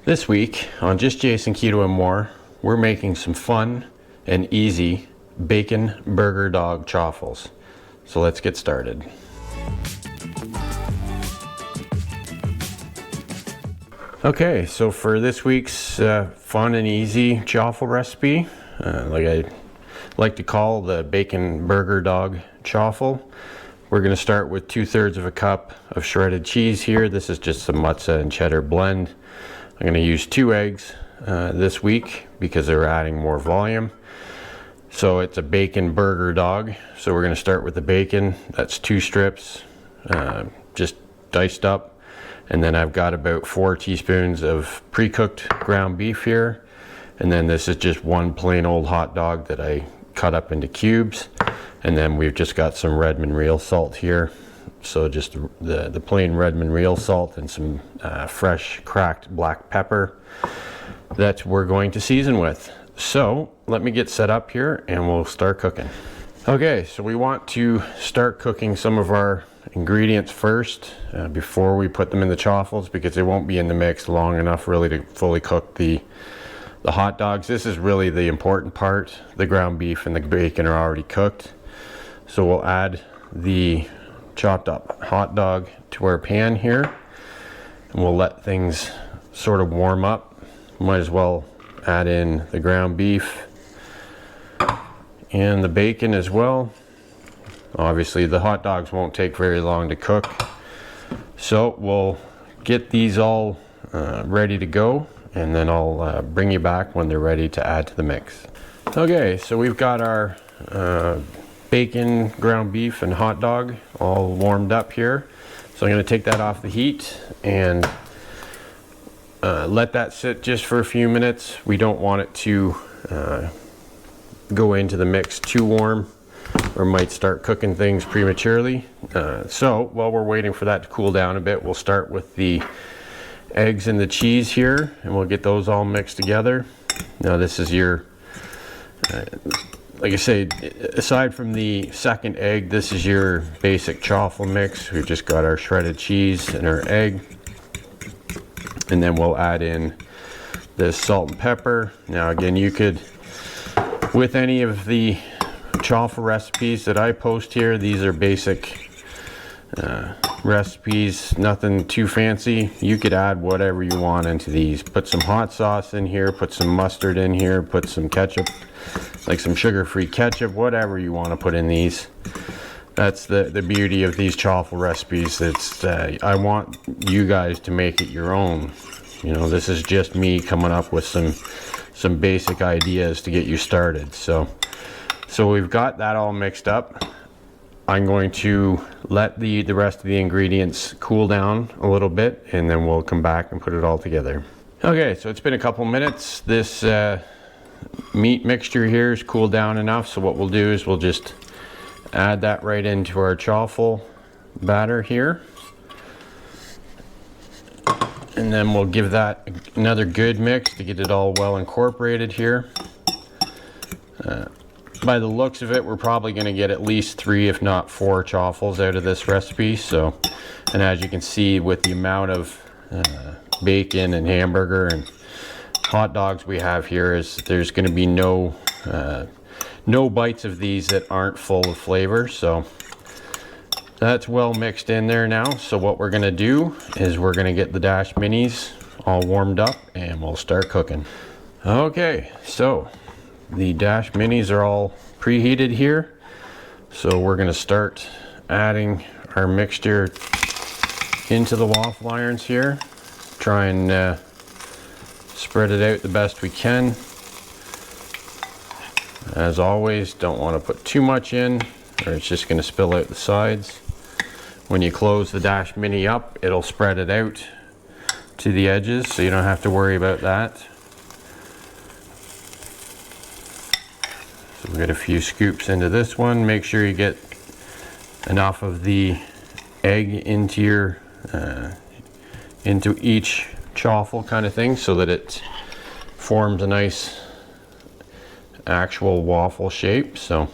This week on Just Jason Keto and More, we're making some fun and easy bacon burger dog chaffles. So let's get started. Okay, so for this week's fun and easy chaffle recipe, like I like to call the bacon burger dog chaffle, we're going to start with 2/3 of a cup of shredded cheese here. This is just some matzah and cheddar blend. I'm going to use 2 eggs this week because they're adding more volume. So it's a bacon burger dog. So we're going to start with the bacon. That's 2 strips, just diced up. And then I've got about 4 teaspoons of pre-cooked ground beef here. And then this is just 1 plain old hot dog that I cut up into cubes. And then we've just got some Redmond real salt here. So just the plain Redmond real salt and some fresh cracked black pepper that we're going to season with. So let me get set up here and we'll start cooking. Okay, so we want to start cooking some of our ingredients first before we put them in the chaffles, because they won't be in the mix long enough really to fully cook the hot dogs. This is really the important part. The ground beef and the bacon are already cooked. So we'll add the chopped up hot dog to our pan here, and we'll let things sort of warm up. Might as well add in the ground beef and the bacon as well. Obviously the hot dogs won't take very long to cook, so we'll get these all ready to go, and then I'll bring you back when they're ready to add to the mix. Okay, so we've got our bacon, ground beef, and hot dog all warmed up here. So I'm going to take that off the heat and let that sit just for a few minutes. We don't want it to go into the mix too warm, or might start cooking things prematurely. So while we're waiting for that to cool down a bit, we'll start with the eggs and the cheese here, and we'll get those all mixed together. Now this is your like I say, aside from the second egg, this is your basic chaffle mix. We've just got our shredded cheese and our egg, and then we'll add in the salt and pepper. Now again, you could, with any of the chaffle recipes that I post here, these are basic recipes, nothing too fancy. You could add whatever you want into these. Put some hot sauce in here, put some mustard in here, put some ketchup, like some sugar-free ketchup, whatever you want to put in these. That's the beauty of these chaffle recipes. It's I want you guys to make it your own. You know, this is just me coming up with some basic ideas to get you started. So we've got that all mixed up. I'm going to let the rest of the ingredients cool down a little bit, and then we'll come back and put it all together. Okay, so it's been a couple minutes. This meat mixture here is cooled down enough, so what we'll do is we'll just add that right into our chaffle batter here, and then we'll give that another good mix to get it all well incorporated here. By the looks of it, we're probably going to get at least 3 if not 4 chaffles out of this recipe. So, and as you can see with the amount of bacon and hamburger and hot dogs we have here, is there's going to be no bites of these that aren't full of flavor. So that's well mixed in there now. So what we're going to do is we're going to get the Dash Minis all warmed up and we'll start cooking. Okay, so the Dash Minis are all preheated here. So we're going to start adding our mixture into the waffle irons here. Try and spread it out the best we can. As always, don't want to put too much in, or it's just going to spill out the sides. When you close the Dash Mini up, it'll spread it out to the edges, so you don't have to worry about that. So we got a few scoops into this one. Make sure you get enough of the egg into your into each chaffle kind of thing, so that it forms a nice actual waffle shape. So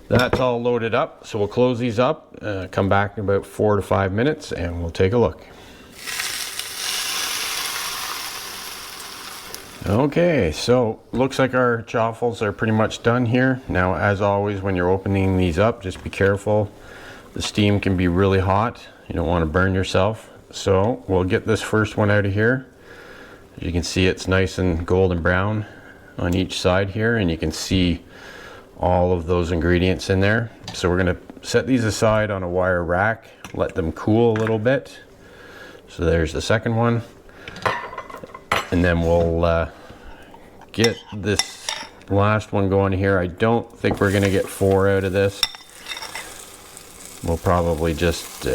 that's all loaded up. So we'll close these up, come back in about 4 to 5 minutes, and we'll take a look. Okay, so looks like our chaffles are pretty much done here. Now, as always, when you're opening these up, just be careful. The steam can be really hot. You don't want to burn yourself. So we'll get this first one out of here. As you can see, it's nice and golden brown on each side here, and you can see all of those ingredients in there. So we're going to set these aside on a wire rack, let them cool a little bit. So there's the second one. And then we'll get this last one going here. I don't think we're gonna get 4 out of this. We'll probably just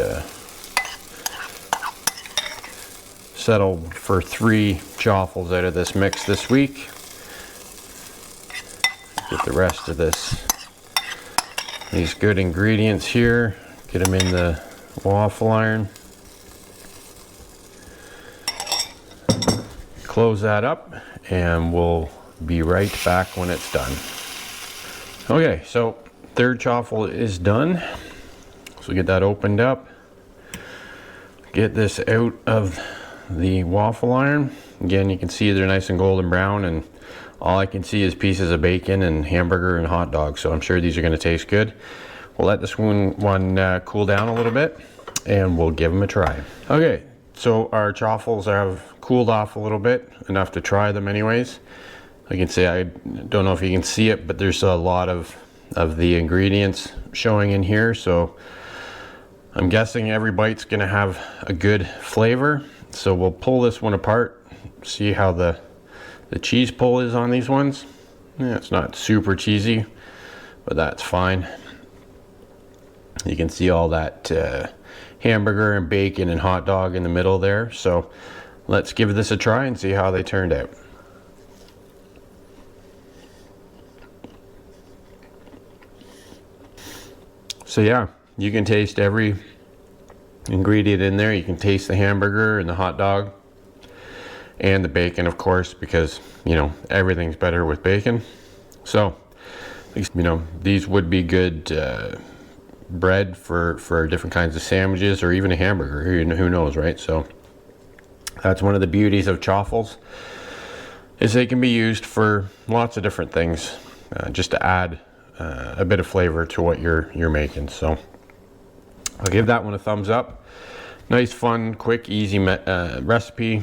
settle for 3 chaffles out of this mix this week. Get the rest of these good ingredients here, get them in the waffle iron. Close that up and we'll be right back when it's done. Okay, so third chaffle is done. So get that opened up. Get this out of the waffle iron. Again, you can see they're nice and golden brown, and all I can see is pieces of bacon and hamburger and hot dog. So I'm sure these are gonna taste good. We'll let this one cool down a little bit and we'll give them a try. Okay, so our chaffles have cooled off a little bit, enough to try them anyways. I can say, I don't know if you can see it, but there's a lot of the ingredients showing in here. So I'm guessing every bite's gonna have a good flavor. So we'll pull this one apart, see how the cheese pull is on these ones. Yeah, it's not super cheesy, but that's fine. You can see all that hamburger and bacon and hot dog in the middle there. So let's give this a try and see how they turned out. So yeah, you can taste every ingredient in there. You can taste the hamburger and the hot dog and the bacon, of course, because, you know, everything's better with bacon. So, you know, these would be good bread for different kinds of sandwiches or even a hamburger. Who knows, right? So that's one of the beauties of chaffles, is they can be used for lots of different things, just to add a bit of flavor to what you're making. So I'll give that one a thumbs up. Nice, fun, quick, easy recipe.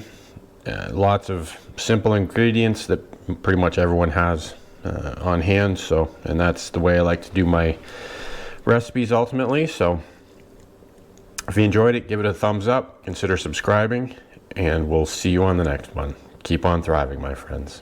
Lots of simple ingredients that pretty much everyone has on hand. So, and that's the way I like to do my recipes ultimately. So if you enjoyed it, give it a thumbs up, consider subscribing, and we'll see you on the next one. Keep on thriving, my friends.